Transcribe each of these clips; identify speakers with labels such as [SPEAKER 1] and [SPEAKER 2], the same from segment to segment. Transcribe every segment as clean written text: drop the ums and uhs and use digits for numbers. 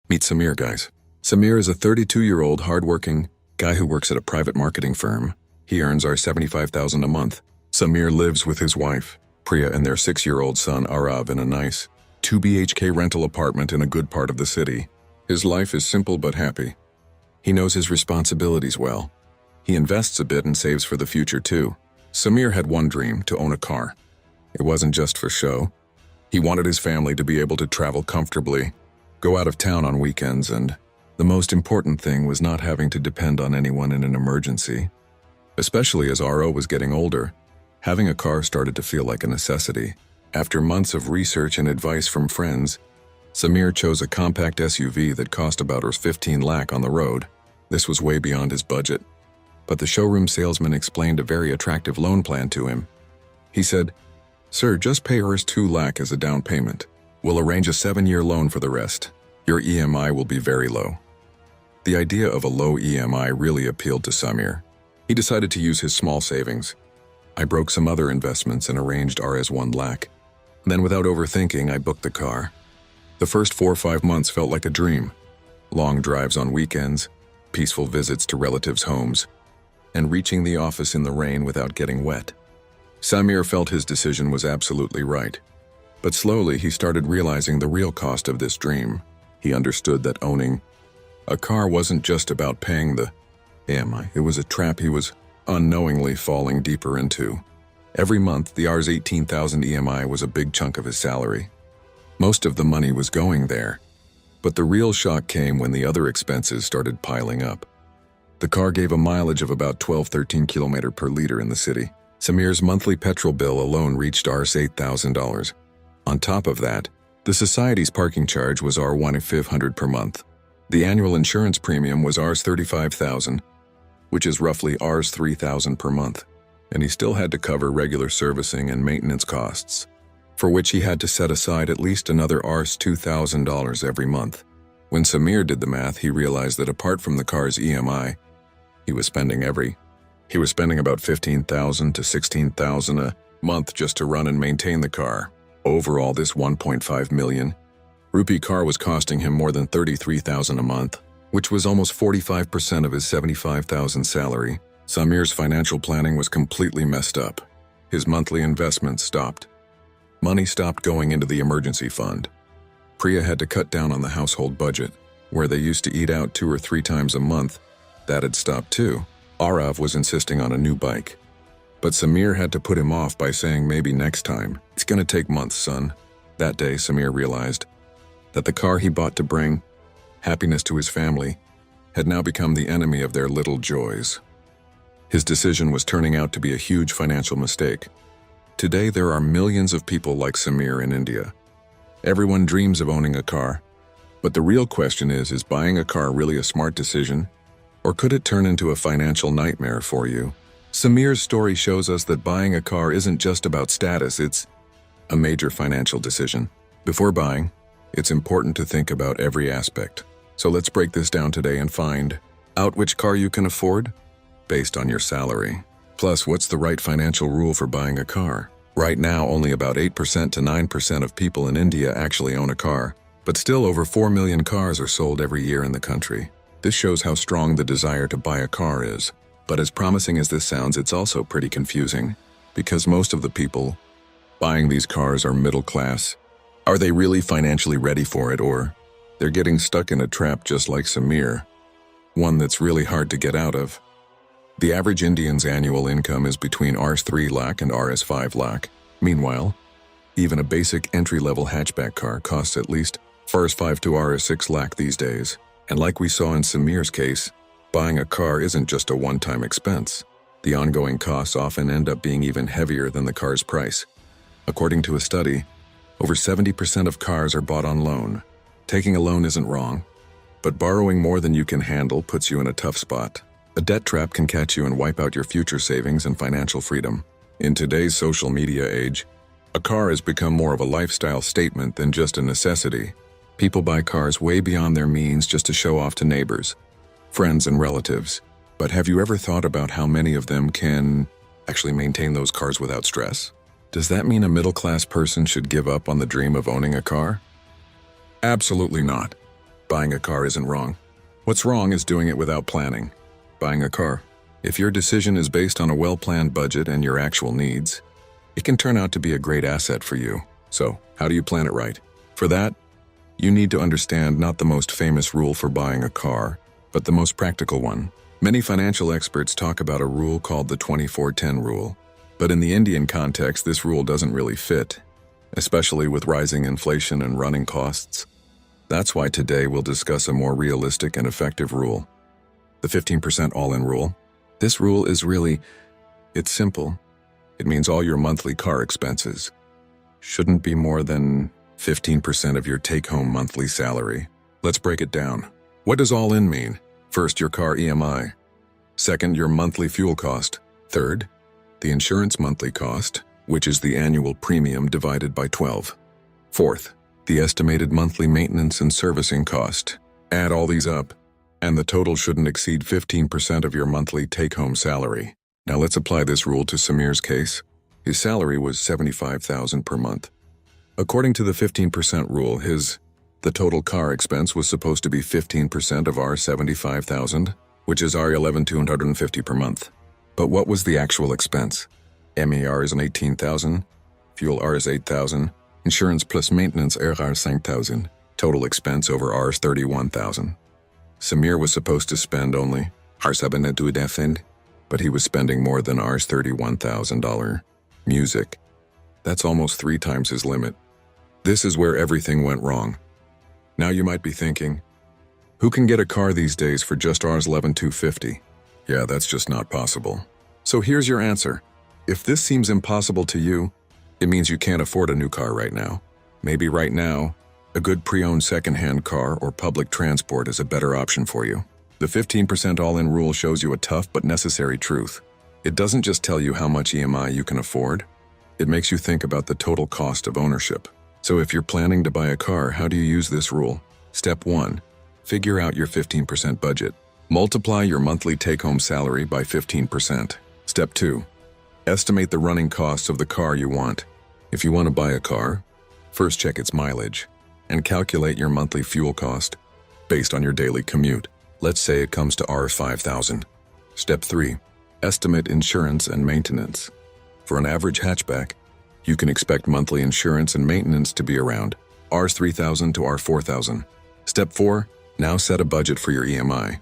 [SPEAKER 1] Meet Samir, guys. Samir is a 32-year-old hardworking guy who works at a private marketing firm. He earns our $75,000 a month. Samir lives with his wife, Priya, and their 6-year-old son, Arav, in a nice 2 BHK rental apartment in a good part of the city. His life is simple but happy. He knows his responsibilities well. He invests a bit and saves for the future too. Samir had one dream: to own a car. It wasn't just for show. He wanted his family to be able to travel comfortably, go out of town on weekends, and the most important thing was not having to depend on anyone in an emergency. Especially as Aro was getting older, having a car started to feel like a necessity. After months of research and advice from friends, Samir chose a compact SUV that cost about 15 lakh on the road. This was way beyond his budget, but the showroom salesman explained a very attractive loan plan to him. He said, "Sir, just pay 2 lakh as a down payment. We'll arrange a 7-year loan for the rest. Your EMI will be very low." The idea of a low EMI really appealed to Samir. He decided to use his small savings. I broke some other investments and arranged Rs 1 lakh. Then, without overthinking, I booked the car. The first 4 or 5 months felt like a dream. Long drives on weekends, peaceful visits to relatives' homes, and reaching the office in the rain without getting wet. Samir felt his decision was absolutely right. But slowly he started realizing the real cost of this dream. He understood that owning a car wasn't just about paying the EMI. It was a trap he was unknowingly falling deeper into. Every month, the Rs 18,000 EMI was a big chunk of his salary. Most of the money was going there. But the real shock came when the other expenses started piling up. The car gave a mileage of about 12-13 km per liter in the city. Samir's monthly petrol bill alone reached Rs $8,000. On top of that, the society's parking charge was Rs 1,500 per month. The annual insurance premium was Rs 35,000, which is roughly Rs 3,000 per month, and he still had to cover regular servicing and maintenance costs, for which he had to set aside at least another Rs $2,000 every month. When Samir did the math, he realized that apart from the car's EMI, he was spending about 15,000 to 16,000 a month just to run and maintain the car. Overall, this 1.5 million rupee car was costing him more than 33,000 a month, which was almost 45% of his 75,000 salary. Samir's financial planning was completely messed up. His monthly investments stopped. Money stopped going into the emergency fund. Priya had to cut down on the household budget, where they used to eat out 2 or 3 times a month. That had stopped too. Arav was insisting on a new bike, but Samir had to put him off by saying maybe next time. "It's gonna take months, son." That day, Samir realized that the car he bought to bring happiness to his family had now become the enemy of their little joys. His decision was turning out to be a huge financial mistake. Today, there are millions of people like Samir in India. Everyone dreams of owning a car, but the real question is buying a car really a smart decision? Or could it turn into a financial nightmare for you? Samir's story shows us that buying a car isn't just about status, it's a major financial decision. Before buying, it's important to think about every aspect. So let's break this down today and find out which car you can afford based on your salary. Plus, what's the right financial rule for buying a car? Right now, only about 8% to 9% of people in India actually own a car, but still over 4 million cars are sold every year in the country. This shows how strong the desire to buy a car is. But as promising as this sounds, it's also pretty confusing, because most of the people buying these cars are middle class. Are they really financially ready for it, or they're getting stuck in a trap just like Samir, one that's really hard to get out of? The average Indian's annual income is between Rs 3 lakh and Rs 5 lakh. Meanwhile, even a basic entry-level hatchback car costs at least Rs 5 to Rs 6 lakh these days. And like we saw in Samir's case, buying a car isn't just a one-time expense. The ongoing costs often end up being even heavier than the car's price. According to a study, over 70% of cars are bought on loan. Taking a loan isn't wrong, but borrowing more than you can handle puts you in a tough spot. A debt trap can catch you and wipe out your future savings and financial freedom. In today's social media age, a car has become more of a lifestyle statement than just a necessity. People buy cars way beyond their means just to show off to neighbors, friends, and relatives. But have you ever thought about how many of them can actually maintain those cars without stress? Does that mean a middle-class person should give up on the dream of owning a car? Absolutely not. Buying a car isn't wrong. What's wrong is doing it without planning. Buying a car. If your decision is based on a well-planned budget and your actual needs, it can turn out to be a great asset for you. So, how do you plan it right? For that, you need to understand not the most famous rule for buying a car, but the most practical one. Many financial experts talk about a rule called the 24-10 rule. But in the Indian context, this rule doesn't really fit, especially with rising inflation and running costs. That's why today we'll discuss a more realistic and effective rule. The 15% all-in rule. This rule is it's simple. It means all your monthly car expenses shouldn't be more than 15% of your take-home monthly salary. Let's break it down. What does all-in mean? First, your car EMI. Second, your monthly fuel cost. Third, the insurance monthly cost, which is the annual premium divided by 12. Fourth, the estimated monthly maintenance and servicing cost. Add all these up, and the total shouldn't exceed 15% of your monthly take-home salary. Now let's apply this rule to Samir's case. His salary was $75,000 per month. According to the 15% rule, the total car expense was supposed to be 15% of our $75,000, which is our $11,250 per month. But what was the actual expense? MER is $18,000, fuel R is $8,000, insurance plus maintenance R is $5,000, total expense over R is $31,000. Samir was supposed to spend only $7,250, but he was spending more than R's $31,000. Music. That's almost 3 times his limit. This is where everything went wrong. Now you might be thinking, who can get a car these days for just R's $11,250? Yeah, that's just not possible. So here's your answer. If this seems impossible to you, it means you can't afford a new car right now. Maybe right now, a good pre-owned second-hand car or public transport is a better option for you. The 15% all-in rule shows you a tough but necessary truth. It doesn't just tell you how much EMI you can afford. It makes you think about the total cost of ownership. So if you're planning to buy a car, how do you use this rule? Step 1. Figure out your 15% budget. Multiply your monthly take-home salary by 15%. Step 2. Estimate the running costs of the car you want. If you want to buy a car, first check its mileage and calculate your monthly fuel cost based on your daily commute. Let's say it comes to $5,000. Step 3. Estimate insurance and maintenance. For an average hatchback, you can expect monthly insurance and maintenance to be around $3,000 to $4,000. Step 4. Now set a budget for your EMI.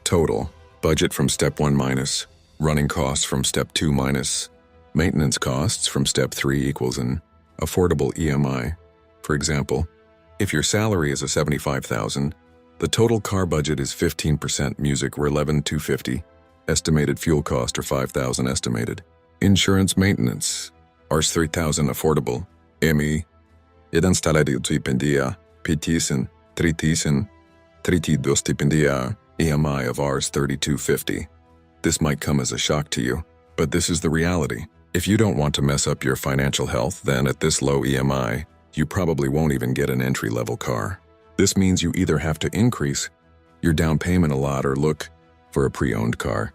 [SPEAKER 1] Total. Budget from Step 1 minus running costs from Step 2 minus maintenance costs from Step 3 equals an affordable EMI. For example, if your salary is $75,000, the total car budget is 15% music or $11,250. Estimated fuel cost or $5,000 estimated. Insurance maintenance Rs $3,000 affordable. ME. Jedan stalario stipendia, PTisen, 3,000, 32 stipendia, EMI of Rs $3,250. This might come as a shock to you, but this is the reality. If you don't want to mess up your financial health, then at this low EMI, you probably won't even get an entry-level car. This means you either have to increase your down payment a lot or look for a pre-owned car.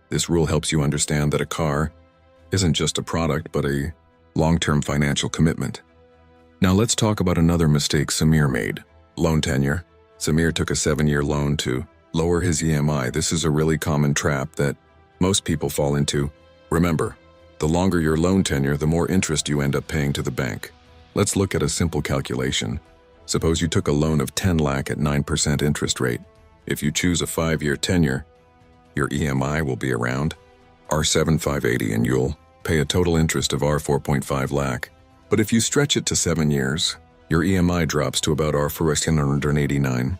[SPEAKER 1] This rule helps you understand that a car isn't just a product, but a long-term financial commitment. Now let's talk about another mistake Samir made. Loan tenure. Samir took a 7-year loan to lower his EMI. This is a really common trap that most people fall into. Remember, the longer your loan tenure, the more interest you end up paying to the bank. Let's look at a simple calculation. Suppose you took a loan of 10 lakh at 9% interest rate. If you choose a 5-year tenure, your EMI will be around R7,580 and you'll pay a total interest of R4.5 lakh. But if you stretch it to 7 years, your EMI drops to about R489.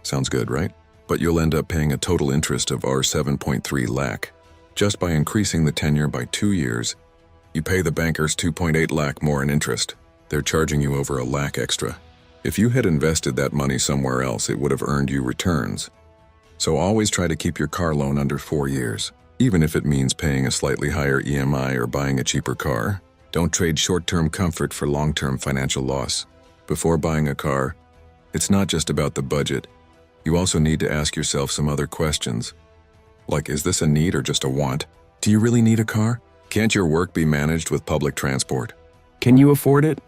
[SPEAKER 1] Sounds good, right? But you'll end up paying a total interest of R7.3 lakh. Just by increasing the tenure by 2 years, you pay the bankers 2.8 lakh more in interest. They're charging you over $1 lakh extra. If you had invested that money somewhere else, it would have earned you returns. So always try to keep your car loan under 4 years. Even if it means paying a slightly higher EMI or buying a cheaper car, don't trade short-term comfort for long-term financial loss. Before buying a car, it's not just about the budget. You also need to ask yourself some other questions. Like, is this a need or just a want? Do you really need a car? Can't your work be managed with public transport? Can you afford it?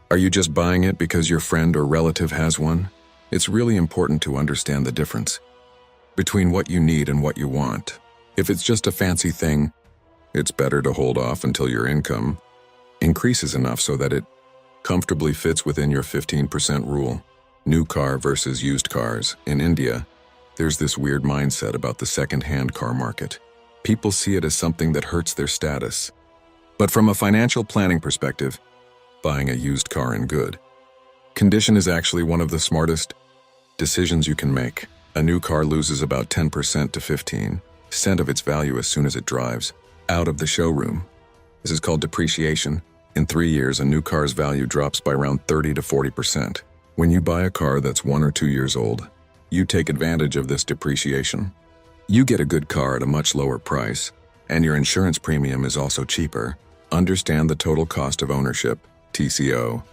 [SPEAKER 1] Are you just buying it because your friend or relative has one? It's really important to understand the difference between what you need and what you want. If it's just a fancy thing, it's better to hold off until your income increases enough so that it comfortably fits within your 15% rule. New car versus used cars. In India, there's this weird mindset about the second-hand car market. People see it as something that hurts their status. But from a financial planning perspective, buying a used car in good condition is actually one of the smartest decisions you can make. A new car loses about 10% to 15% of its value as soon as it drives out of the showroom. This is called depreciation. In 3 years, a new car's value drops by around 30 to 40%. When you buy a car that's 1 or 2 years old, you take advantage of this depreciation. You get a good car at a much lower price, and your insurance premium is also cheaper. Understand the total cost of ownership, TCO.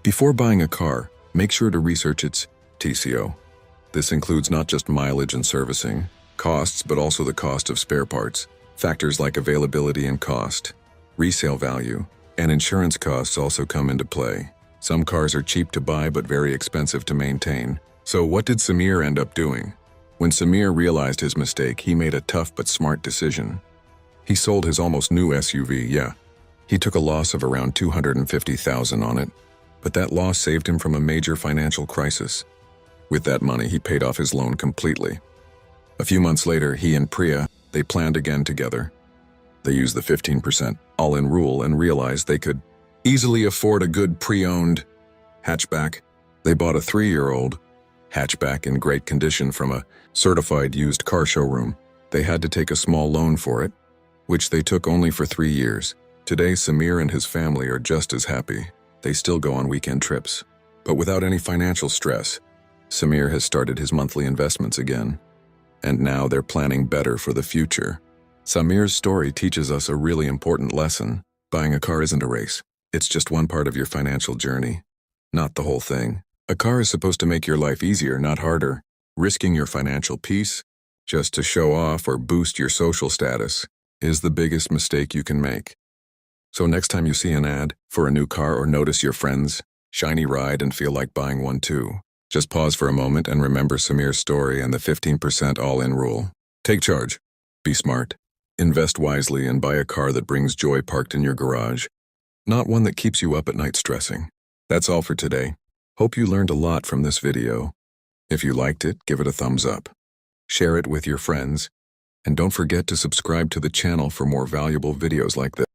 [SPEAKER 1] Before buying a car, make sure to research its TCO. This includes not just mileage and servicing costs, but also the cost of spare parts. Factors like availability and cost, resale value, and insurance costs also come into play. Some cars are cheap to buy but very expensive to maintain. So what did Samir end up doing? When Samir realized his mistake, he made a tough but smart decision. He sold his almost new SUV, He took a loss of around $250,000 on it, but that loss saved him from a major financial crisis. With that money, he paid off his loan completely. A few months later, he and Priya, they planned again together. They used the 15% all-in rule and realized they could easily afford a good pre-owned hatchback. They bought a 3-year-old hatchback in great condition from a certified used car showroom. They had to take a small loan for it, which they took only for 3 years. Today, Samir and his family are just as happy. They still go on weekend trips, but without any financial stress. Samir has started his monthly investments again, and now they're planning better for the future. Samir's story teaches us a really important lesson. Buying a car isn't a race. It's just one part of your financial journey, not the whole thing. A car is supposed to make your life easier, not harder. Risking your financial peace just to show off or boost your social status is the biggest mistake you can make. So next time you see an ad for a new car or notice your friend's shiny ride and feel like buying one too, just pause for a moment and remember Samir's story and the 15% all-in rule. Take charge. Be smart. Invest wisely and buy a car that brings joy parked in your garage, not one that keeps you up at night stressing. That's all for today. Hope you learned a lot from this video. If you liked it, give it a thumbs up. Share it with your friends, and don't forget to subscribe to the channel for more valuable videos like this.